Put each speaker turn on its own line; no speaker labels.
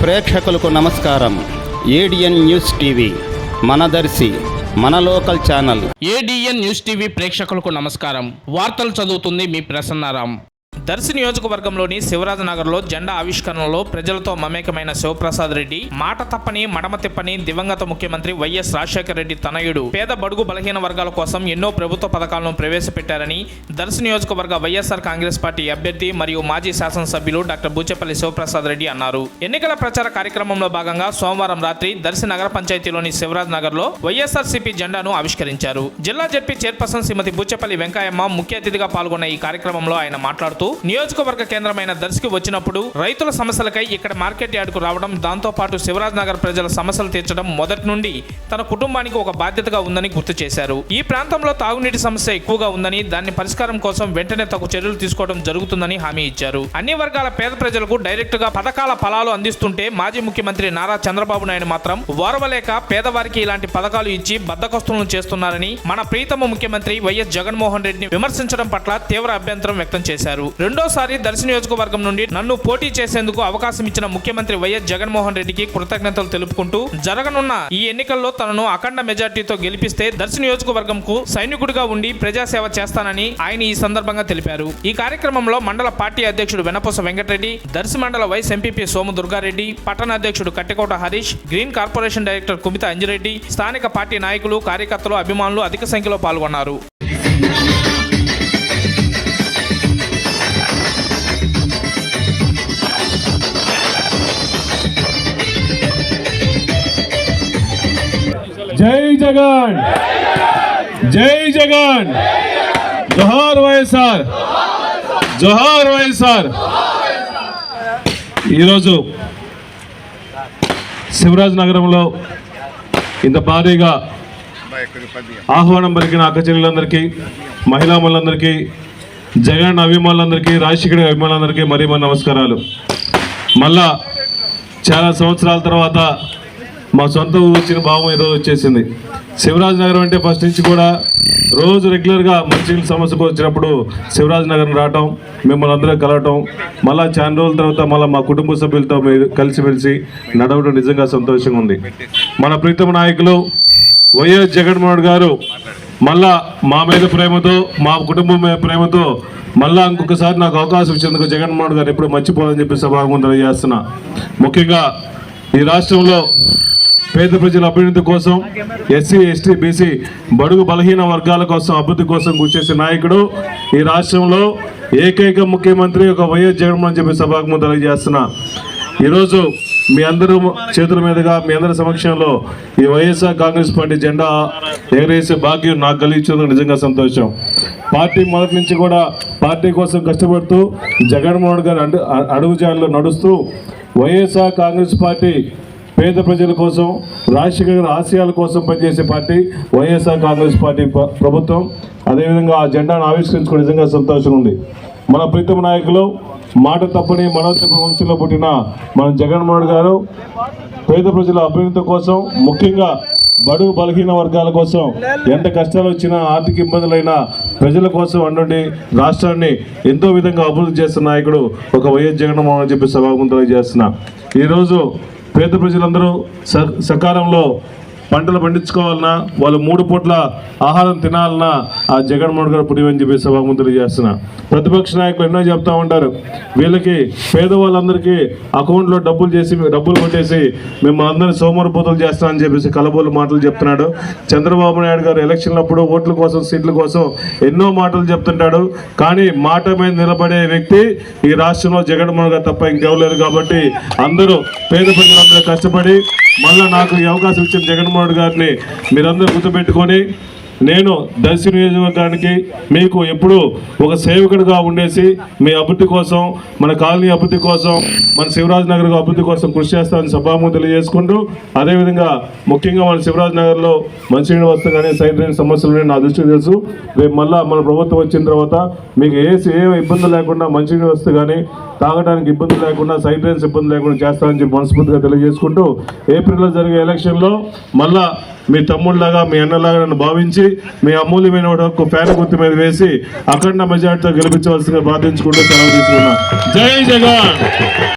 ప్రేక్షకులకు నమస్కారం. ADN news TV మనదర్శి మన local channel.
ADN news TV ప్రేక్షకులకు నమస్కారం. వార్తలు చదువుతుంది మీ ప్రసన్నారాం. దర్శి నియోజకవర్గంలోని శివరాజనగర్లో జెండా ఆవిష్కరణలో ప్రజలతో మమేకమైన శివప్రసాద్ రెడ్డి మాట తప్పని మడమ తిప్పని దివంగత ముఖ్యమంత్రి వైఎస్ రాజశేఖర రెడ్డి తనయుడు పేద బడుగు బలహీన వర్గాల కోసం ఎన్నో ప్రభుత్వ పథకాలను ప్రవేశపెట్టారని దర్శి నియోజకవర్గ వైఎస్ఆర్ కాంగ్రెస్ పార్టీ అభ్యర్థి మరియు మాజీ శాసనసభ్యులు డాక్టర్ బూచేపల్లి శివప్రసాద్ రెడ్డి అన్నారు. ఎన్నికల ప్రచార కార్యక్రమంలో భాగంగా సోమవారం రాత్రి దర్శి నగర పంచాయతీలోని శివరాజనగర్లో వైఎస్ఆర్సీపీ జెండాను ఆవిష్కరించారు. జిల్లా జడ్పీ చైర్పర్సన్ శ్రీమతి బూచేపల్లి వెంకయ్యమ్మ ముఖ్య అతిథిగా పాల్గొన్న ఈ కార్యక్రమంలో ఆయన మాట్లాడుతూ నియోజకవర్గ కేంద్రమైన దర్శికి వచ్చినప్పుడు రైతుల సమస్యలకై ఇక్కడ మార్కెట్ యార్డుకు రావడం, దాంతో పాటు శివరాజనగర్ ప్రజల సమస్యలు తీర్చడం మొదటి నుండి తన కుటుంబానికి ఒక బాధ్యతగా ఉందని గుర్తు చేశారు. ఈ ప్రాంతంలో తాగునీటి సమస్య ఎక్కువగా ఉందని, దాన్ని పరిష్కారం కోసం వెంటనే తగు చర్యలు తీసుకోవడం జరుగుతుందని హామీ ఇచ్చారు. అన్ని వర్గాల పేద ప్రజలకు డైరెక్ట్ గా పథకాల ఫలాలు అందిస్తుంటే మాజీ ముఖ్యమంత్రి నారా చంద్రబాబు నాయుడు మాత్రం ఓర్వలేక పేదవారికి ఇలాంటి పథకాలు ఇచ్చి బద్దకస్తులను చేస్తున్నారని మన ప్రీతమ ముఖ్యమంత్రి వైఎస్ జగన్మోహన్ రెడ్డిని విమర్శించడం పట్ల తీవ్ర అభ్యంతరం వ్యక్తం చేశారు. రెండోసారి దర్శి నియోజకవర్గం నుండి నన్ను పోటీ చేసేందుకు అవకాశం ఇచ్చిన ముఖ్యమంత్రి వైఎస్ జగన్మోహన్ రెడ్డికి కృతజ్ఞతలు తెలుపుకుంటూ జరగనున్న ఈ ఎన్నికల్లో తనను అఖండ మెజార్టీతో గెలిపిస్తే దర్శి నియోజకవర్గంకు సైనికుడిగా ఉండి ప్రజాసేవ చేస్తానని ఆయన ఈ సందర్భంగా తెలిపారు. ఈ కార్యక్రమంలో మండల పార్టీ అధ్యక్షుడు వెనపూస వెంకటరెడ్డి, దర్శి మండల వైస్ ఎంపీపీ సోము దుర్గారెడ్డి, పట్టణ అధ్యక్షుడు Kattekota Harish, green corporation director Kumitha Anjireddy, స్థానిక పార్టీ నాయకులు, కార్యకర్తలు, అభిమానులు అధిక సంఖ్యలో పాల్గొన్నారు.
జై జగన్, జై జగన్, జోహార్ వైఎస్ఆర్, జోహార్ వైఎస్ఆర్. ఈరోజు శివరాజనగరంలో ఇంత భారీగా ఆహ్వానం పలికిన అక్క చెల్లెలందరికీ, మహిళామణులందరికీ, జగన్ అభిమానులందరికీ, రాజశేఖర అభిమానులందరికీ మరీ నమస్కారాలు. మళ్ళా చాలా సంవత్సరాల తర్వాత మా సొంత ఊరు వచ్చిన భావం ఈరోజు వచ్చేసింది. శివరాజనగరం అంటే ఫస్ట్ నుంచి కూడా రోజు రెగ్యులర్గా మంచినీళ్ళ సమస్యకు వచ్చినప్పుడు శివరాజనగరం రావటం, మిమ్మల్ని అందరూ కలవటం, మళ్ళీ చాలా రోజుల తర్వాత మళ్ళీ మా కుటుంబ సభ్యులతో కలిసిమెలిసి నడవడం నిజంగా సంతోషంగా ఉంది. మన ప్రీతమ నాయకులు వైఎస్ జగన్మోహన్ గారు మళ్ళా మా మీద ప్రేమతో, మా కుటుంబం మీద ప్రేమతో మళ్ళా ఇంకొకసారి నాకు అవకాశం ఇచ్చేందుకు జగన్మోహన్ గారు ఎప్పుడు మర్చిపోవాలని చెప్పి సభాముఖంగా తెలియజేస్తున్నా. ముఖ్యంగా ఈ రాష్ట్రంలో పేద ప్రజల అభివృద్ధి కోసం, ఎస్సీ ఎస్టీ బీసీ బడుగు బలహీన వర్గాల కోసం అభివృద్ధి కోసం కృషి చేసే నాయకుడు ఈ రాష్ట్రంలో ఏకైక ముఖ్యమంత్రి ఒక వైఎస్ జగన్మోహన్ చెప్పి సభాముఖంగా తెలియజేస్తున్నా. ఈరోజు మీ అందరూ చేతుల మీదుగా మీ అందరి సమక్షంలో ఈ వైఎస్ఆర్ కాంగ్రెస్ పార్టీ జెండా ఎగరేసే భాగ్యం నాకు కలిగించేందుకు నిజంగా సంతోషం. పార్టీ మొదటి నుంచి కూడా పార్టీ కోసం కష్టపడుతూ జగన్మోహన్ గారు అడుగుజాడలో నడుస్తూ వైఎస్ఆర్ కాంగ్రెస్ పార్టీ పేద ప్రజల కోసం, రాజశేఖర ఆశయాల కోసం పనిచేసే పార్టీ వైఎస్ఆర్ కాంగ్రెస్ పార్టీ ప్రభుత్వం. అదేవిధంగా ఆ జెండాను ఆవిష్కరించుకుని నిజంగా సంతోషం ఉంది. మన ప్రీతమ నాయకులు, మాట తప్పని మనోత్సవ వంశంలో పుట్టిన మన జగన్మోహన్ గారు పేద ప్రజల అభివృద్ధి కోసం, ముఖ్యంగా బడుగు బలహీన వర్గాల కోసం ఎంత కష్టాలు వచ్చినా, ఆర్థిక ఇబ్బందులైనా ప్రజల కోసం అండి రాష్ట్రాన్ని ఎంతో విధంగా అభివృద్ధి చేస్తున్న నాయకుడు ఒక వైఎస్ జగన్మోహన్ అని చెప్పి సభాముఖంగా తెలియజేస్తున్నా. ఈరోజు పేద ప్రజలందరూ సకాలంలో పంటలు పండించుకోవాలన్నా, వాళ్ళు 3 పూట్ల ఆహారం తినాలన్నా ఆ జగన్మోహన్ గారు పుణ్యమని చెప్పి సభాముఖంగా తెలియజేస్తున్నా. ప్రతిపక్ష నాయకులు ఎన్నో చెప్తా ఉంటారు, వీళ్ళకి పేదవాళ్ళందరికీ అకౌంట్లో డబ్బులు కొట్టేసి మేము అందరినీ సోమరిపోతులు చేస్తామని చెప్పేసి కలబోలు మాటలు చెప్తున్నాడు. చంద్రబాబు నాయుడు గారు ఎలక్షన్లప్పుడు ఓట్ల కోసం, సీట్ల కోసం ఎన్నో మాటలు చెప్తుంటాడు. కానీ మాట మీద నిలబడే వ్యక్తి ఈ రాష్ట్రంలో జగన్మోహన్ గారు తప్ప ఇంకెవరు లేరు. కాబట్టి అందరూ పేద ప్రజలందరూ కష్టపడి మళ్ళీ నాకు ఈ అవకాశం ఇచ్చిన జగన్మోహన్ గారిని మీరందరూ గుర్తుపెట్టుకొని, నేను దర్శి నియోజకవర్గానికి మీకు ఎప్పుడూ ఒక సేవకుడిగా ఉండేసి మీ అభివృద్ధి కోసం, మన కాలనీ అభివృద్ధి కోసం, మన శివరాజనగర్ అభివృద్ధి కోసం కృషి చేస్తామని సభాముఖంగా తెలియజేసుకుంటూ, అదేవిధంగా ముఖ్యంగా మన శివరాజనగర్లో మంచినీళ్ళు వస్తే కానీ సైడ్ డ్రైన్ సమస్యలు నా దృష్టికి తెలుసు. రేపు మళ్ళీ మన ప్రభుత్వం వచ్చిన తర్వాత మీకు ఏ ఇబ్బంది లేకుండా మంచినీళ్ళు వస్తే కానీ, తాగడానికి ఇబ్బంది లేకుండా, సైడ్ డ్రైన్స్ ఇబ్బంది లేకుండా చేస్తామని చెప్పి మనస్ఫూర్తిగా తెలియజేసుకుంటూ, ఏప్రిల్లో జరిగే ఎలక్షన్లో మళ్ళా మీ తమ్ముళ్ళలాగా, మీ అన్నలాగా నన్ను భావించి మీ అమూల్యమైన ఫ్యాన్ గుర్తు మీద వేసి అఖండ మెజార్టీతో గెలిపించవలసిందిగా ప్రార్థించుకుంటూ సెలవు తీసుకున్నా. జై జగన్.